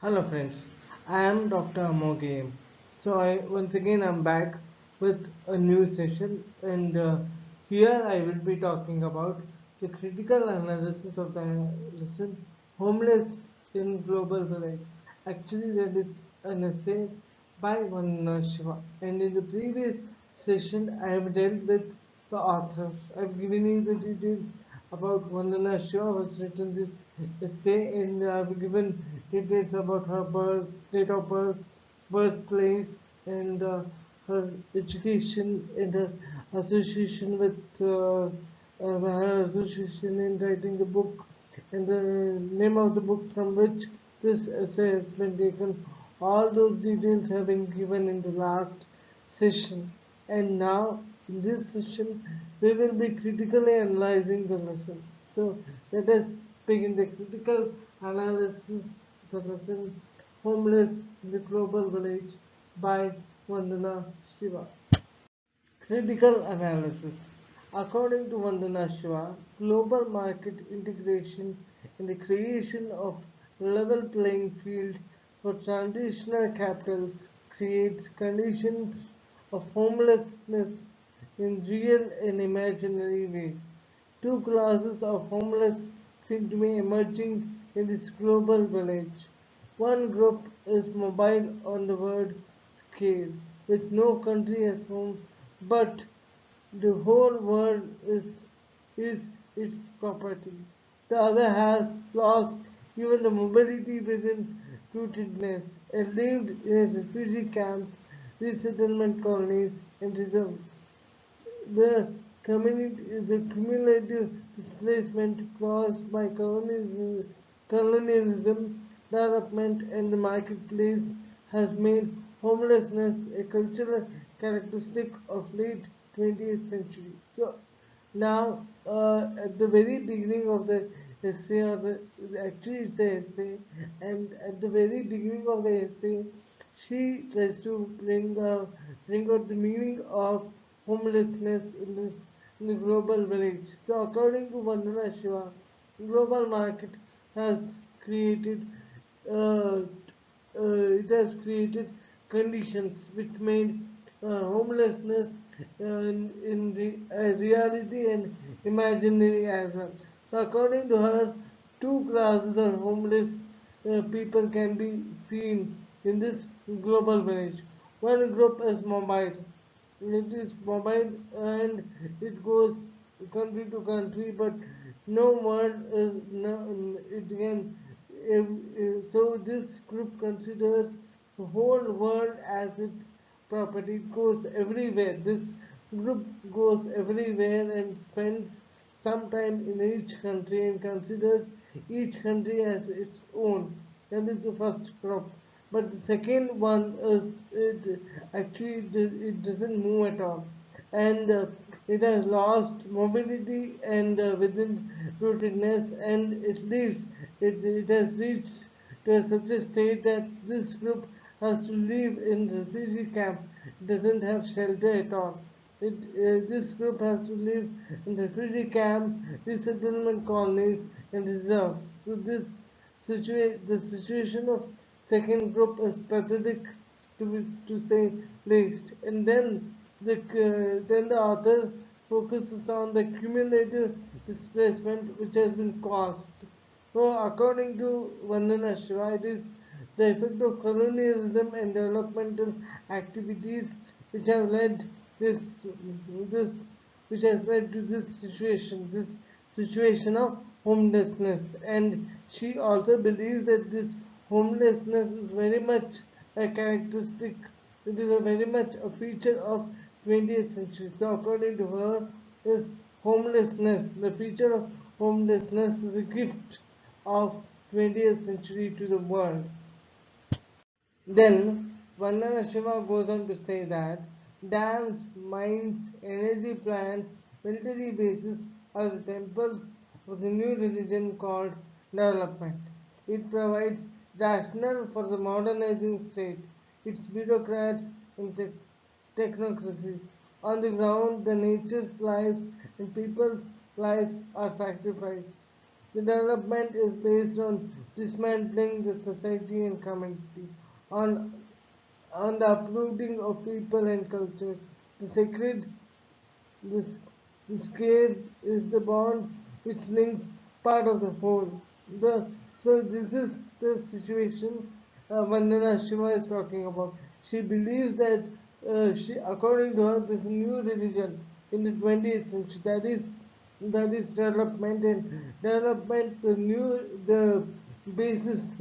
Hello friends, I am Dr. Amoge. Once again I'm back with a new session and here I will be talking about the critical analysis of the lesson Homeless in Global Village. Actually that is an essay by Vandana Shiva, and in the previous session I have dealt with the authors. I've given you the details about Vandana Shiva who has written this essay, and I've given details about her birth, date of birth, birthplace, and her education and her association with her association in writing the book and the name of the book from which this essay has been taken. All those details have been given in the last session, and now in this session we will be critically analyzing the lesson. So let us begin the critical analysis of the lesson Homeless in the Global Village by Vandana Shiva. Critical analysis. According to Vandana Shiva, global market integration and the creation of level playing field for transitional capital creates conditions of homelessness in real and imaginary ways. Two classes of homeless seem to be emerging in this global village. One group is mobile on the world scale, with no country as home, but the whole world is its property. The other has lost even the mobility within rootedness and lived in refugee camps, resettlement colonies, and reserves. The cumulative displacement caused by colonialism, development, and the marketplace has made homelessness a cultural characteristic of late 20th century. So now, at the very beginning of the essay, actually it's an essay, and at the very beginning of the essay, she tries to bring out the meaning of homelessness in the global village. So, according to Vandana Shiva, global market has created uh, it has created conditions which made homelessness in reality and imaginary as well. So, according to her, two classes of homeless people can be seen in this global village. One group is mobile. It is mobile and it goes country to country, but no one is no, it can. So this group considers the whole world as its property. It goes everywhere. This group goes everywhere and spends some time in each country and considers each country as its own. That is the first group. But the second one is it doesn't move at all, and it has lost mobility and within rootedness, and it has reached to such a state that this group has to live in refugee camps. It doesn't have shelter at all. This group has to live in refugee camps, resettlement colonies, and reserves. So the situation of second group is pathetic, to say least. And then the author focuses on the cumulative displacement which has been caused. So, according to Vandana Shiva, it is the effect of colonialism and developmental activities which have led this which has led to this situation of homelessness. And she also believes that this homelessness is very much a characteristic, it is a very much a feature of 20th century. So according to her, is homelessness, the feature of homelessness is a gift of 20th century to the world. Then Vandana Shiva goes on to say that dams, mines, energy plants, military bases are the temples of the new religion called development. It provides rationale for the modernizing state, its bureaucrats and technocracies. On the ground, the nature's lives and people's lives are sacrificed. The development is based on dismantling the society and community, on on the uprooting of people and culture. The sacred, this, this scared is the bond which links part of the whole. The, so this is the situation Vandana Shiva is talking about. She believes that according to her, there's a new religion in the 20th century. That is development, and development. The basis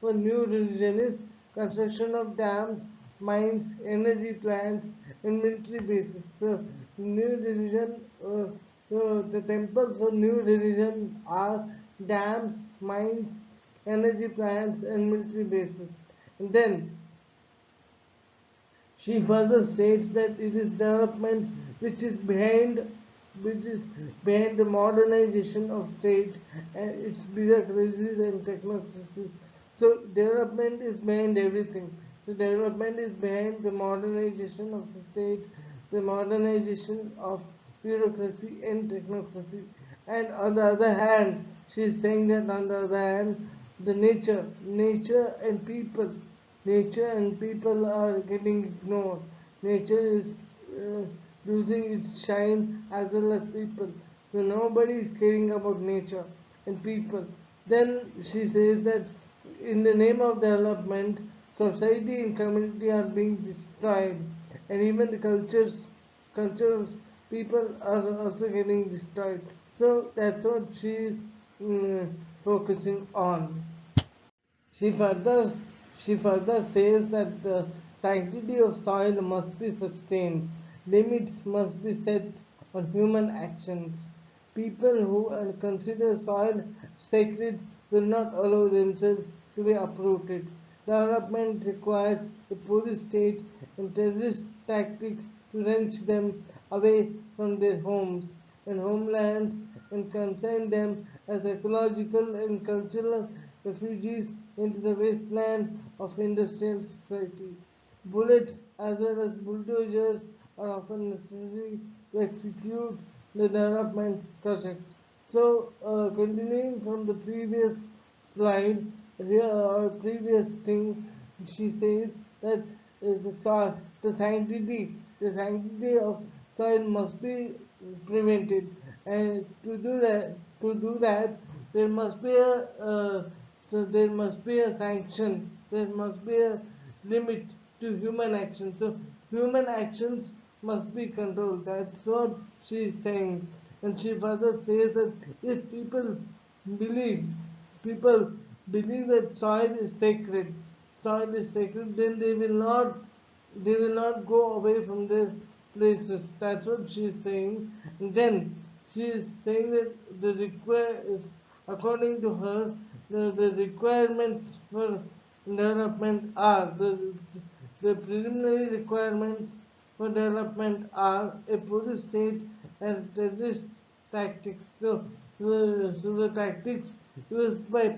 for new religion is construction of dams, mines, energy plants, and military bases. So new religion. So the temples for new religion are dams, mines, energy plants, and military bases. And then she further states that it is development which is behind the modernization of state and its bureaucracies and technocracies. So development is behind everything. So development is behind the modernization of the state, the modernization of bureaucracy and technocracy. And on the other hand, she is saying that on the other hand, the nature and people are getting ignored. Nature is uh, losing its shine as well as people. So nobody is caring about nature and people. Then she says that in the name of development, society and community are being destroyed, and even the cultures, people are also getting destroyed. So that's what she is focusing on. She further, she further says that the sanctity of soil must be sustained, limits must be set on human actions. People who consider soil sacred will not allow themselves to be uprooted. Development requires a police state and terrorist tactics to wrench them away from their homes and homelands and consign them as ecological and cultural refugees into the wasteland of industrial society. Bullets as well as bulldozers are often necessary to execute the development project. So, continuing from the previous slide, here previous thing, she says that the sanctity of soil must be prevented, and to do that, there must be a sanction. There must be a limit to human action. So human actions must be controlled. That's what she is saying. And she further says that if believe people believe that soil is sacred, then they will not go away from their places. That's what she is saying. And then she is saying that according to her, the requirements for development are the preliminary requirements for development are a police state and terrorist tactics. So the tactics used by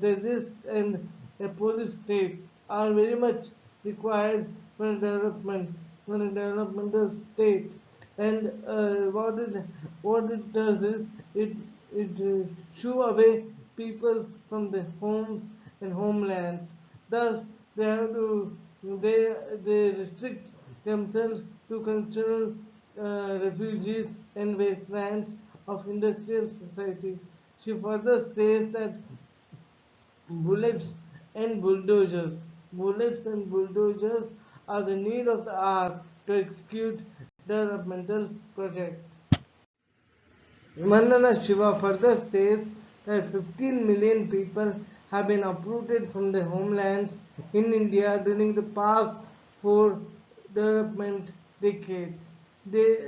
terrorists and a police state are very much required for a developmental state. And what it does is it shoo away people from their homes and homelands. Thus, they have to they restrict themselves to cultural refugees and wastelands of industrial society. She further says that bullets and bulldozers, bullets and bulldozers are the need of the hour to execute developmental projects. Vandana Shiva further states that 15 million people have been uprooted from their homelands in India during the past four development decades. They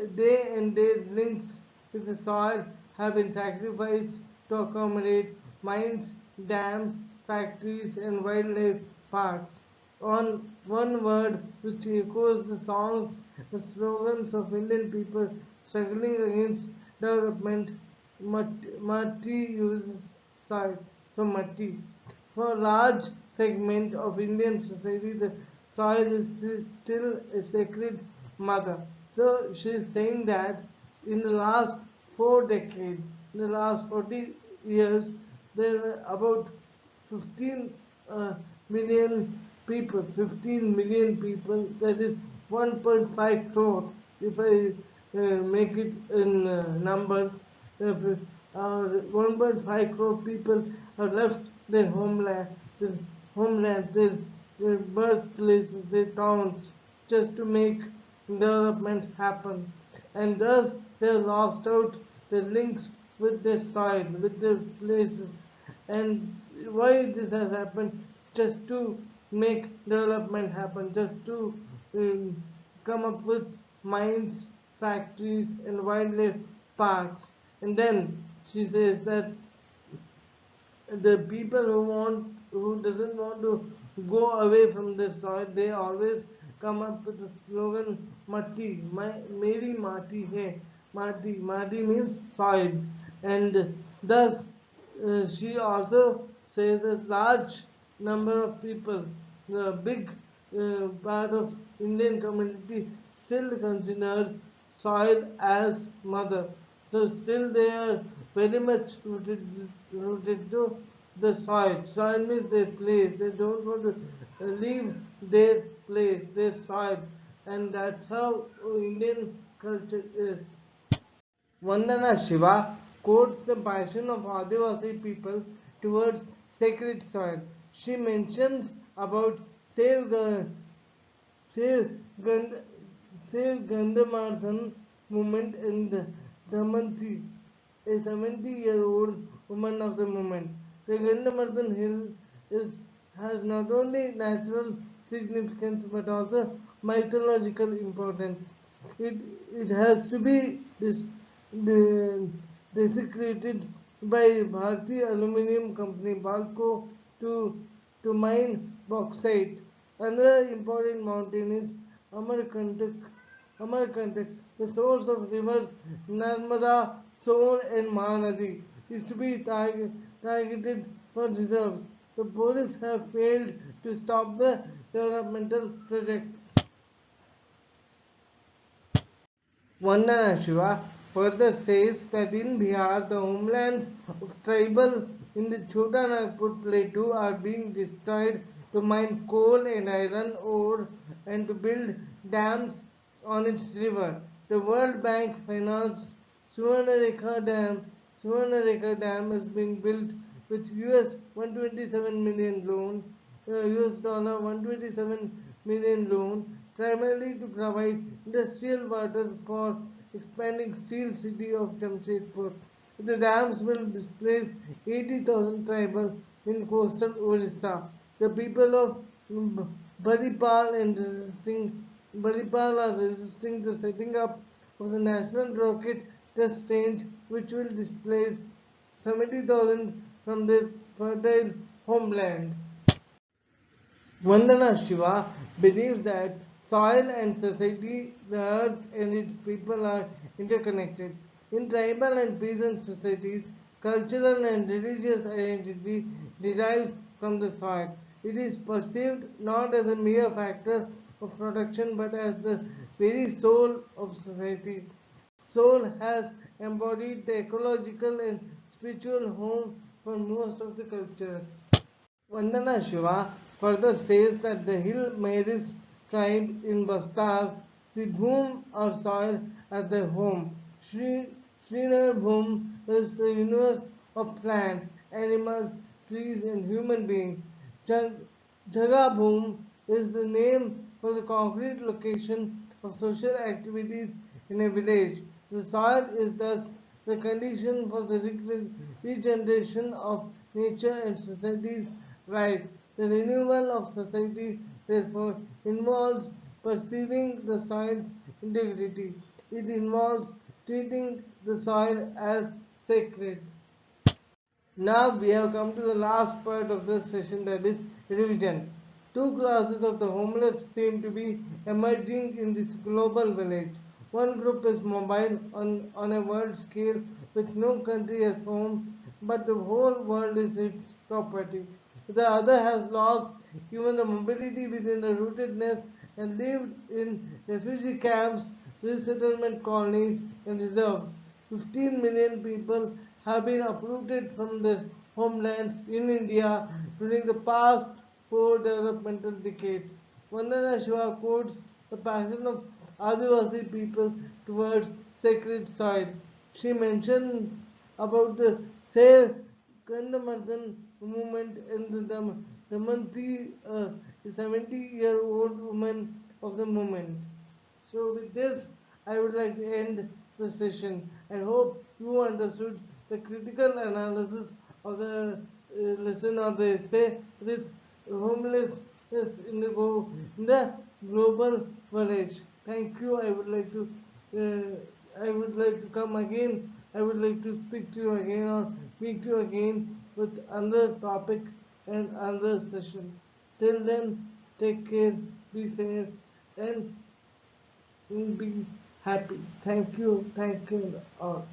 and their links with the soil have been sacrificed to accommodate mines, dams, factories, and wildlife parks. On one word which echoes the songs and slogans of Indian people struggling against development, Matti uses soil. So Matti. For a large segment of Indian society, the soil is still a sacred mother. So she is saying that in the last 4 decades, in the last 40 years, there were about 15 million people, 15 million people, that is 1.5 crore, if I make it in numbers. If, 1.5 crore people have left their homeland, their birthplaces, their towns, just to make development happen. And thus they lost out the links with their soil, with their places. And why this has happened? Just to make development happen, just to um, come up with mines, factories, and wildlife parks. And then she says that the people who doesn't want to go away from the soil, they always come up with the slogan matti, meri mati hai. Mati means soil. And thus she also says a large number of people, the big part of Indian community still considers soil as mother. So still they are very much rooted to the soil. Soil means their place. They don't want to leave their place, their soil. And that's how Indian culture is. Vandana Shiva quotes the passion of Adivasi people towards sacred soil. She mentions about Save, Save, Gand, Save Gandhamadhan movement in the Damanti, a 70-year-old woman of the movement. The Gandhamadhan hill is, has not only natural significance but also mythological importance. It, it has to be de- desecrated by Bharti Aluminium Company Balco to, to mine bauxite. Another important mountain is Amarkantak. Amarkantak, the source of rivers Narmada, Son and Mahanadi, is to be targeted for reserves. The police have failed to stop the developmental projects. Vandana Shiva further says that in Bihar, the homelands of tribal in the Chota Nagpur plateau are being destroyed to mine coal and iron ore and to build dams on its river. The World Bank financed Suvarnarekha Dam. Suvarnarekha Dam is being built with US 127 million loan, US dollar 127 million loan, primarily to provide industrial water for expanding steel city of Jamshedpur. The dams will displace 80,000 tribal in coastal Orissa. The people of Baripal are resisting the setting up of the National Rocket Test Range, which will displace 70,000 from their fertile homeland. Vandana Shiva believes that soil and society, the earth and its people are interconnected. In tribal and peasant societies, cultural and religious identity derives from the soil. It is perceived not as a mere factor of production but as the very soul of society. Soul has embodied the ecological and spiritual home for most of the cultures. Vandana Shiva further says that the Hill Meris tribe in Bastar see Bhum or soil as their home. Srinagar Bhum is the universe of plants, animals, trees, and human beings. Jaga Bhum is the name for the concrete location of social activities in a village. The soil is thus the condition for the regeneration of nature and society's life. The renewal of society, therefore, involves perceiving the soil's integrity. It involves treating the soil as sacred. Now we have come to the last part of this session, that is revision. Two classes of the homeless seem to be emerging in this global village. One group is mobile on a world scale with no country as home, but the whole world is its property. The other has lost even the mobility within the rootedness and lived in refugee camps, resettlement colonies, and reserves. 15 million people have been uprooted from their homelands in India during the past four developmental decades. Vandana Shiva quotes the passion of Adivasi people towards sacred soil. She mentions about the Sale Kandamardhan movement in the Damanti, a 70-year-old woman of the movement. So with this, I would like to end the session. I hope you understood the critical analysis of the lesson or the essay with homelessness in the global village. Thank you. I would like to come again. I would like to speak to you again or meet you again with another topic and another session. Till then, take care, be safe, and be happy. Thank you all.